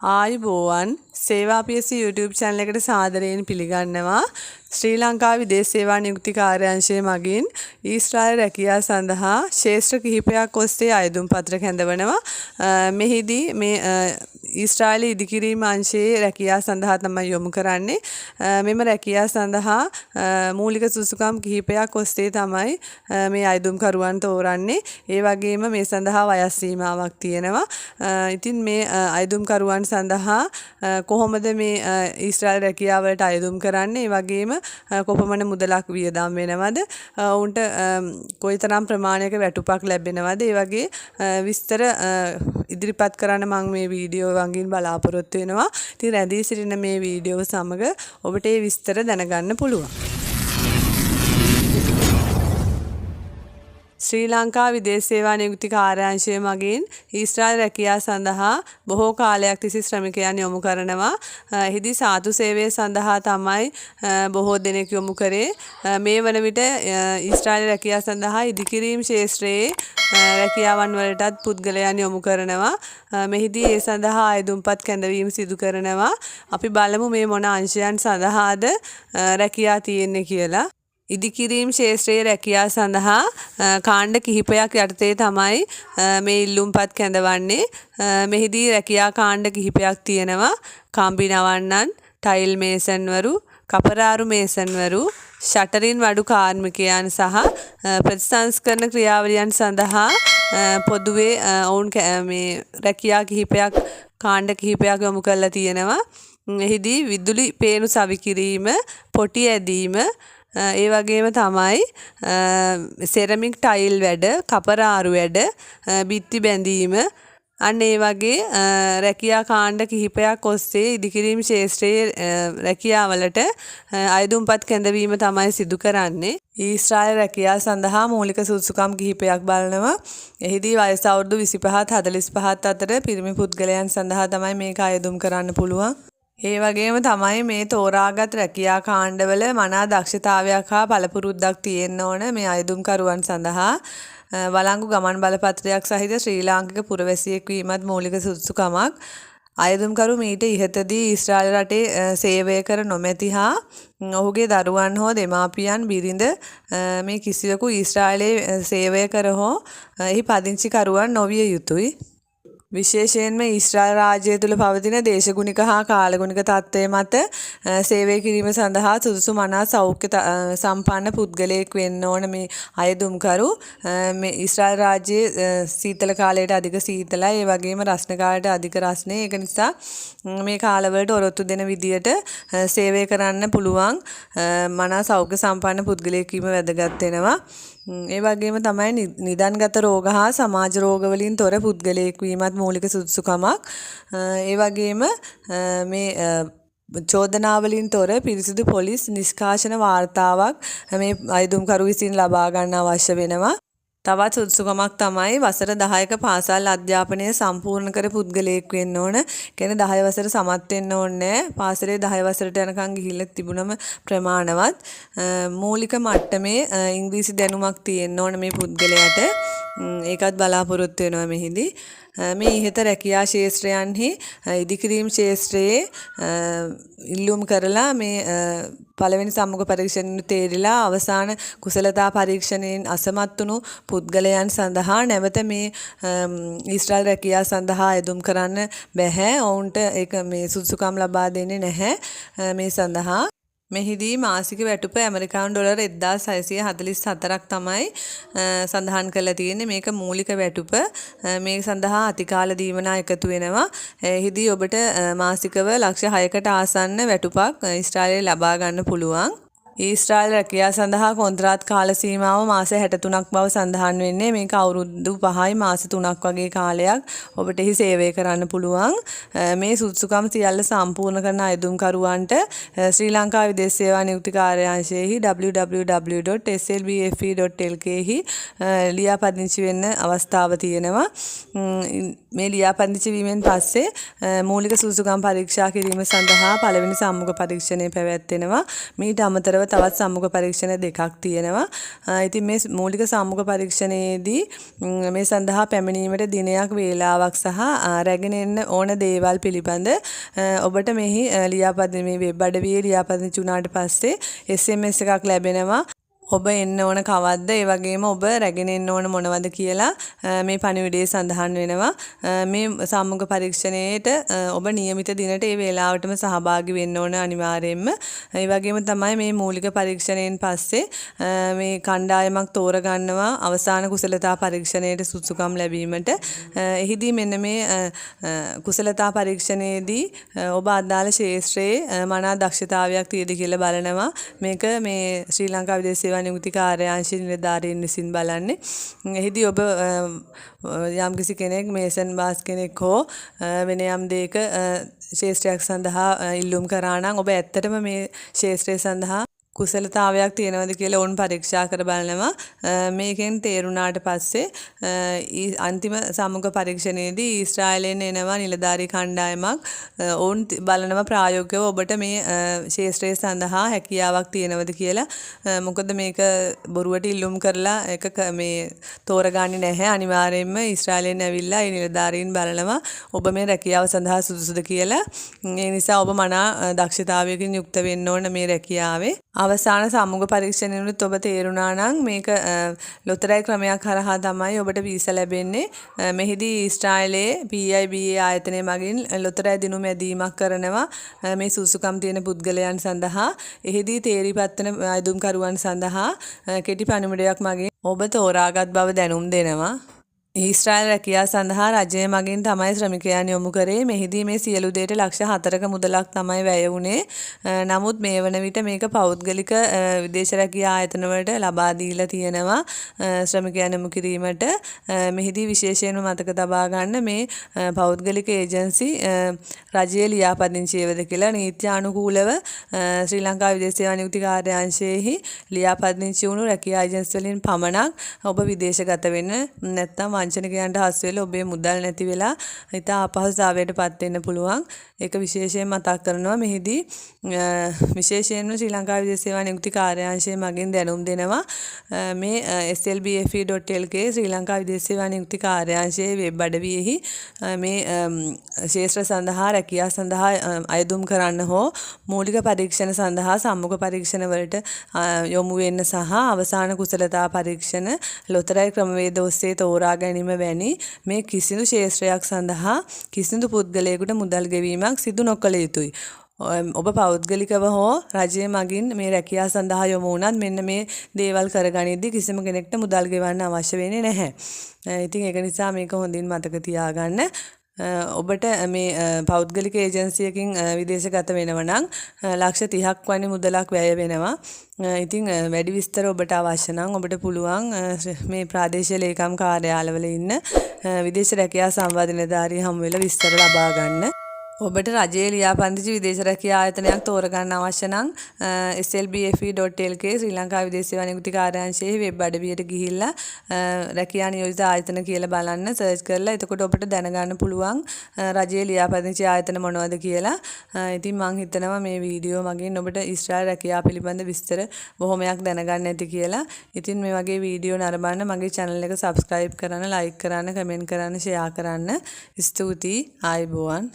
ආයුබෝවන් සේවාපියස YouTube channel එකට සාදරයෙන් පිළිගන්නවා. ශ්‍රී ලංකා විදේශ සේවා නියුක්ති කාර්යාංශය මගින් ඊශ්‍රායල් රැකියාව සඳහා ශේෂ්ත්‍ර කිහිපයක් ඔස්සේ අයදුම් පත්‍ර කැඳවනවා. මෙහිදී මේ ඊශ්‍රායල් ඉදිකිරීම අංශයේ රැකියාව සඳහා තමයි යොමු කරන්නේ. මෙම රැකියාව සඳහා මූලික සුසුකම් කිහිපයක් ඔස්සේ තමයි මේ අයදුම් කරුවන් තෝරන්නේ. ඒ වගේම මේ සඳහා වයස් සීමාවක් තියෙනවා. ඉතින් මේ අයදුම් කරුවන් සඳහා කොහොමද මේ ඊශ්‍රායල් රැකියාව වලට අයදුම් කරන්නේ? ඒ වගේම කොපමණ මුදලක් වියදම් වෙනවද? උන්ට කොයිතරම් ප්‍රමාණයක වැටුපක් ලැබෙනවද? ඒ වගේ විස්තර ඉදිරිපත් කරන්න මම මේ වීඩියෝ වගින් බලාපොරොත්තු වෙනවා. ඉතින් රැඳී සිටින මේ වීඩියෝ සමග ඔබට මේ විස්තර දැනගන්න පුළුවන්. ශ්‍රී ලංකා විදේශ සේවා නියුක්ති කාර්යාංශය මගින් ඊශ්‍රායල් රැකියාව සඳහා බොහෝ කාලයක් තිස්සේ ශ්‍රමිකයන් යොමු කරනවා. එහිදී සාතු සේවය සඳහා තමයි බොහෝ දෙනෙක් යොමු කරේ. මේ වන විට ඊශ්‍රායල් රැකියාව සඳහා ඉදිකිරීම් ශාස්ත්‍රයේ රැකියාවන් වලටත් පුද්ගලයන් යොමු කරනවා. මෙහිදී ඒ සඳහා අයදුම්පත් කැඳවීම සිදු කරනවා. අපි බලමු මේ මොන අංශයන් සඳහාද රැකියාව තියෙන්නේ කියලා. ඉදිකිරීම් ශාස්ත්‍රයේ රැකියාව සඳහා කාණ්ඩ කිහිපයක් යටතේ තමයි මේ ඉල්ලුම්පත් කැඳවන්නේ. මෙහිදී රැකියා කාණ්ඩ කිහිපයක් තියෙනවා. කම්බි නවන්නන්, ටයිල් මේසන්වරු, කපරාරු මේසන්වරු, ෂටරින් වඩු කාර්මිකයන් සහ ප්‍රතිසංස්කරණ ක්‍රියාවලියන් සඳහා පොදුවේ ඔවුන් මේ රැකියා කිහිපයක් කාණ්ඩ කිහිපයක් යොමු කරලා තියෙනවා. එහිදී විදුලි පේනු සවි කිරීම, පොටි ඇදීම, ඒ වගේම තමයි සෙරමික් ටයිල් වැඩ, කපරාරු වැඩ, බිත්ති බැඳීම, අන්න ඒ වගේ රැකියා කාණ්ඩ කිහිපයක් ඔස්සේ ඉදිකිරීම් ශාස්ත්‍රයේ රැකියාවලට අයදුම්පත් කැඳවීම තමයි සිදු කරන්නේ. ඊශ්‍රායල් රැකියාව සඳහා මූලික සුසුකම් කිහිපයක් බලනවා. එහිදී වයස අවුරුදු 25ත් 45ත් අතර පිරිමි පුද්ගලයන් සඳහා තමයි මේක අයදුම් කරන්න පුළුවන්. ඒ වගේම තමයි මේ තෝරාගත් රැකියා කාණ්ඩවල මනා දක්ෂතාවයක් හා පළපුරුද්දක් තියෙන්න ඕන මේ අයදුම්කරුවන් සඳහා. වළංගු ගමන් බලපත්‍රයක් සහිත ශ්‍රී ලාංකික පුරවැසියෙක් වීමත් මූලික සුදුසුකමක්. අයදුම්කරු මීට ඉහතදී ඊශ්‍රායල් රටේ සේවය කර නොමැති හා ඔහුගේ දරුවන් හෝ දෙමාපියන් බිරිඳ මේ කිසිවෙකු ඊශ්‍රායලයේ සේවය කර හෝ එහි පදිංචිකරුවන් නොවිය යුතුයි. විශේෂයෙන්ම ඊශ්‍රායල් රාජ්‍යය තුළ පවතින දේශගුණික හා කාලගුණික තත්ත්වය මත සේවය කිරීම සඳහා සුදුසු මනා සෞඛ්‍ය සම්පන්න පුද්ගලයෙක් වෙන්න ඕන මේ අයදුම්කරු. මේ ඊශ්‍රායල් රාජ්‍යයේ සීතල කාලයට අධික සීතලයි, ඒ වගේම රස්න කාලයට අධික රස්නේ. ඒක නිසා මේ කාලවලට ඔරොත්තු දෙන විදියට සේවය කරන්න පුළුවන් මනා සෞඛ්‍ය සම්පන්න පුද්ගලයෙක් වීම වැදගත් වෙනවා. ඒ වගේම තමයි නිදන්ගත රෝග හා සමාජ රෝග වලින් තොර පුද්ගලයෙක් වීමත් මූලික සුදුසුකමක්. ඒ වගේම මේ චෝදනාවලින් තොර පිරිසිදු පොලිස් නිෂ්කාශන වාර්තාවක් මේ අයදුම්කරු විසින් ලබා ගන්න අවශ්‍ය වෙනවා. තවත් සුදුසුකමක් තමයි වසර 10ක පාසල් අධ්‍යාපනය සම්පූර්ණ කර පුද්ගලයෙක් වෙන්න ඕන. කියන්නේ 10 වසර සමත් වෙන්න ඕනේ. පාසලේ 10 වසරට යනකම් ගිහිල්ලා තිබුණම ප්‍රමාණවත්. මූලික මට්ටමේ ඉංග්‍රීසි දැනුමක් තියෙන්න ඕන මේ පුද්ගලයාට. ඒකත් බලාපොරොත්තු වෙනවා මෙහිදී. මේ ඉහත රැකියා ශාස්ත්‍රයන්හි ඉදිකිරීම් ශාස්ත්‍රයේ ඉල්ලුම් කරලා මේ පළවෙනි සම්මුඛ පරීක්ෂණය තේරිලා අවසාන කුසලතා පරීක්ෂණයෙන් අසමත් වුණු පුද්ගලයන් සඳහා නැවත මේ ඊශ්‍රායල් රැකියාව සඳහා අයදුම් කරන්න බැහැ. ඔවුන්ට ඒක මේ සුදුසුකම් ලබා දෙන්නේ නැහැ මේ සඳහා. මෙහිදී මාසික වැටුප ඇමරිකානු ඩොලර් 1644ක් තමයි සඳහන් කරලා තියෙන්නේ. මේක මූලික වැටුප. මේ සඳහා අතිකාල දීවනා එකතු වෙනවා. එහිදී ඔබට මාසිකව ලක්ෂ 6කට ආසන්න වැටුපක් ඊශ්‍රායලයේ ලබා ගන්න පුළුවන්. ඊශ්‍රායල් රැකියාව සඳහා කොන්ත්‍රාත් කාල සීමාව මාස 63ක් බව සඳහන් වෙන්නේ. මේක අවුරුදු 5යි මාස 3ක් වගේ කාලයක් ඔබට එහි සේවය කරන්න පුළුවන්. මේ සුදුසුකම් සියල්ල සම්පූර්ණ කරන අයදුම්කරුවන්ට ශ්‍රී ලංකා විදේශ සේවා නියුක්ති කාර්යාංශයේ www.slbfe.lk හි ලියාපදිංචි වෙන්න අවස්ථාව තියෙනවා. මේ ලියාපදිංචි වීමෙන් පස්සේ මූලික සුදුසුකම් පරීක්ෂා කිරීම සඳහා පළවෙනි සම්මුඛ පරීක්ෂණය පැවැත්වෙනවා. මීට අමතරව අනුකූලව තවත් සම්මුඛ පරීක්ෂණ දෙකක් තියෙනවා. ඉතින් මේ මූලික සම්මුඛ පරීක්ෂණයේදී මේ සඳහා පැමිණීමට දිනයක් වේලාවක් සහ රැගෙන එන්න ඕන දේවල් පිළිබඳ ඔබට මෙහි ලියාපදිංචි මේ වෙබ් අඩවියේ ලියාපදිංචි වුණාට පස්සේ SMS එකක් ලැබෙනවා. ඔබ එන්න ඕන කවද්ද ඒ වගේම ඔබ රැගෙන එන්න ඕන මොනවද කියලා මේ පණිවිඩයේ සඳහන් වෙනවා. මේ සම්මුඛ පරීක්ෂණයට ඔබ નિયમિત දිනට ඒ වේලාවටම සහභාගී වෙන්න ඕන අනිවාර්යයෙන්ම. ඒ වගේම තමයි මේ මූලික පරීක්ෂණයෙන් පස්සේ මේ කණ්ඩායමක් තෝරගන්නවා අවසාන කුසලතා පරීක්ෂණයට සුදුසුකම් ලැබීමට. එහිදී මෙන්න මේ කුසලතා පරීක්ෂණයේදී ඔබ අදාළ ක්ෂේත්‍රයේ මනා දක්ෂතාවයක් තියෙද කියලා බලනවා. මේක මේ ශ්‍රී ලංකා විදේශ සේවා නියුක්ති කාර්යාංශයේ නිලධාරීන් විසින් බලන්නේ. එහිදී ඔබ යම්කිසි කෙනෙක් මේසන් බාස් කෙනෙක් හෝ වෙන යම් දෙයක ක්ෂේත්‍රයක් සඳහා ඉල්ලුම් කරා නම් ඔබ ඇත්තටම මේ ක්ෂේත්‍රය සඳහා කුසලතාවයක් තියෙනවද කියලා ඔවුන් පරීක්ෂා කර බලනවා. මේකෙන් තේරුණාට පස්සේ අන්තිම සම්මුඛ පරීක්ෂණයේදී ඊශ්‍රායලයෙන් එනවා නිලධාරී කණ්ඩායමක්. ඔවුන් බලනවා ප්‍රායෝගිකව ඔබට මේ ක්ෂේත්‍රය සඳහා හැකියාවක් තියෙනවද කියලා. මොකද මේක බොරුවට ඉල්ලුම් කරලා එක මේ තෝරගන්නේ නැහැ. අනිවාර්යයෙන්ම ඊශ්‍රායලයෙන් ඇවිල්ලා ඒ නිලධාරීන් බලනවා ඔබ මේ රැකියාව සඳහා සුදුසුද කියලා. ඒ නිසා ඔබ මනා දක්ෂතාවයකින් යුක්ත වෙන්න ඕන මේ රැකියාවේ. අවසාන සම්මුඛ පරීක්ෂණයේදී ඔබ තේරුණා නම් මේක ලොතරැයි ක්‍රමයක් හරහා තමයි ඔබට වීසා ලැබෙන්නේ. මෙහිදී ඊශ්‍රායලයේ PIBA ආයතනය මගින් ලොතරැයි දිනුම් ඇදීමක් කරනවා මේ සුසුකම් තියෙන පුද්ගලයන් සඳහා. එහිදී තේරිපත් වෙන අයදුම්කරුවන් සඳහා කෙටි පණිවිඩයක් මගින් ඔබ තෝරාගත් බව දැනුම් දෙනවා. ඊශ්‍රායල් රැකියාව සඳහා රජය මගින් තමයි ශ්‍රමිකයන් යොමු කරේ. මෙහිදී මේ සියලු දේට ලක්ෂ 4ක මුදලක් තමයි වැය වුණේ. නමුත් මේ වන විට මේක පෞද්ගලික විදේශ රැකියා ආයතන වලට ලබා දීලා තියෙනවා ශ්‍රමිකයන් යොමු කිරීමට. මෙහිදී විශේෂයෙන්ම මතක තබා ගන්න මේ පෞද්ගලික ඒජන්සි රජයේ ලියාපදිංචියේද කියලා නීත්‍යානුකූලව ශ්‍රී ලංකා විදේශ සේවා නියුක්ති කාර්යාංශයේහි ලියාපදිංචි වුණු රැකියා ඒජන්සි වලින් පමණක් ඔබ විදේශගත වෙන්න නැත්නම් වංචනිකයන්ට හසු වෙලා ඔබේ මුදල් නැති වෙලා ඉතා අපහසුතාවයටපත් වෙන්න පුළුවන්. ඒක විශේෂයෙන් මතක් කරනවා. මෙහිදී විශේෂයෙන්ම ශ්‍රී ලංකා විදේශ සේවා නියුක්ති කාර්යාංශය මගින් දැනුම් දෙනවා. මේ slbfe.lk ශ්‍රී ලංකා විදේශ සේවා නියුක්ති කාර්යාංශයේ වෙබ් අඩවියෙහි මේ ක්ෂේත්‍ර සඳහා රැකියාව සඳහා අයදුම් කරන්න හෝ මූලික පරීක්ෂණ සඳහා සම්මුඛ පරීක්ෂණ වලට යොමු වෙන්න සහ අවසාන කුසලතා පරීක්ෂණ ලොතරැයි ක්‍රමවේද ඔස්සේ තෝරා ගැනීම වැනි මේ කිසිදු ක්ෂේත්‍රයක් සඳහා කිසිදු පුද්ගලයෙකුට මුදල් ගෙවීමක් සිදු නොකළ යුතුයි. ඔබ පෞද්ගලිකව හෝ රජය මගින් මේ රැකියාව සඳහා යොමු වුණත් මෙන්න මේ දේවල් කරගනිද්දී කිසිම කෙනෙක්ට මුදල් ගෙවන්න අවශ්‍ය වෙන්නේ නැහැ. ඉතින් ඒක නිසා මේක හොඳින් මතක තියාගන්න. ඔබට මේ පෞද්ගලික ඒජන්සියකින් විදේශගත වෙනවා නම් ලක්ෂ 30ක් වගේ මුදලක් වැය වෙනවා. ඉතින් වැඩි විස්තර ඔබට අවශ්‍ය නම් ඔබට පුළුවන් මේ ප්‍රාදේශීය ලේකම් කාර්යාලවල ඉන්න විදේශ රැකියා සංවාද නිලධාරිය හමු වෙලා විස්තර ලබා ගන්න. ඔබට රජයේ ලියාපදිංචි විදේශ රැකියා ආයතනයක් තෝරගන්න අවශ්‍ය නම් slbfe.lk ශ්‍රී ලංකා විදේශ සේවා නියුක්ති කාර්යාංශයේ වෙබ් අඩවියට ගිහිල්ලා රැකියා නියෝජිත ආයතන කියලා බලන්න සර්ච් කරලා එතකොට ඔබට දැනගන්න පුළුවන් රජයේ ලියාපදිංචි ආයතන මොනවද කියලා. ඉතින් මම හිතනවා මේ වීඩියෝ මගින් ඔබට ඊශ්‍රායල් රැකියාව පිළිබඳ විස්තර බොහොමයක් දැනගන්න ඇති කියලා. ඉතින් මේ වගේ වීඩියෝ නරඹන්න මගේ channel එක subscribe කරන්න, like කරන්න, comment කරන්න, share කරන්න. ස්තුතියි. ආයුබෝවන්.